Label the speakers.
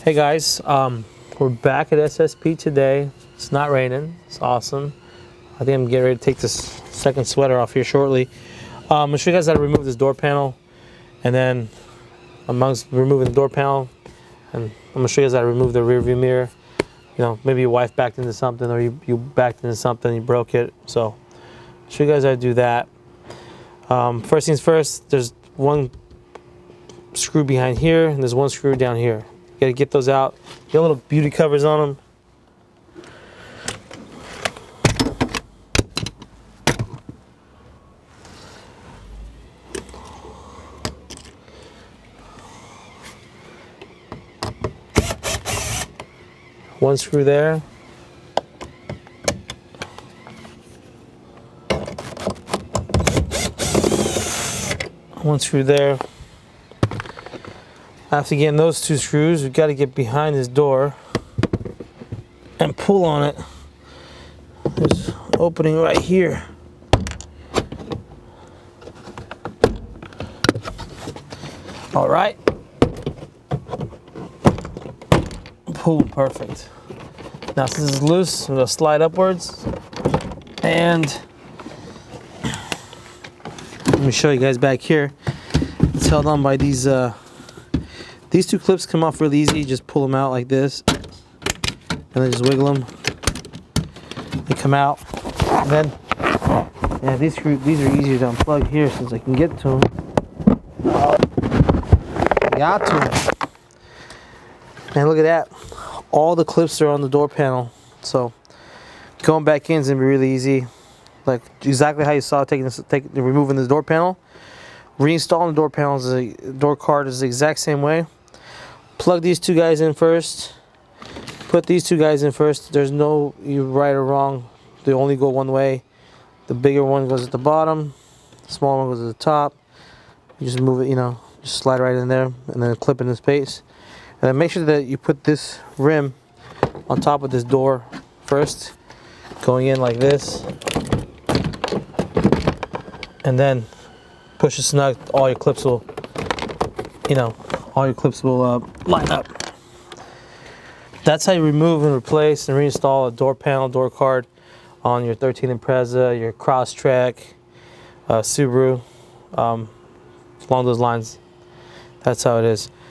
Speaker 1: Hey guys, we're back at SSP today. It's not raining. It's awesome. I think I'm getting ready to take this second sweater off here shortly. I'm gonna show you guys how to remove this door panel, and then amongst removing the door panel, and I'm gonna show you guys how to remove the rear view mirror. You know, maybe your wife backed into something, or you backed into something, you broke it. So, I'll show you guys how to do that. First things first, there's one screw behind here, and there's one screw down here. You gotta get those out. Get little beauty covers on them. One screw there. One screw there. After getting those two screws, we've got to get behind this door and pull on it. There's an opening right here. All right. Pull, perfect. Now since it's loose, I'm gonna slide upwards, and let me show you guys back here. It's held on by these two clips. Come off really easy. Just pull them out like this, and then just wiggle them. They come out. And then, yeah, these are easier to unplug here since I can get to them. Got to them. And look at that. All the clips are on the door panel. So going back in is gonna be really easy. Like exactly how you saw removing the door panel. Reinstalling the door panels, the door card is the exact same way. Plug these two guys in first. Put these two guys in first. There's no right or wrong. They only go one way. The bigger one goes at the bottom. The smaller one goes at the top. You just move it, you know, just slide right in there and then clip into space. And then make sure that you put this rim on top of this door first, going in like this. And then push it snug, all your clips will, line up. That's how you remove and replace and reinstall a door panel, door card on your 13 Impreza, your Crosstrek, Subaru, along those lines. That's how it is.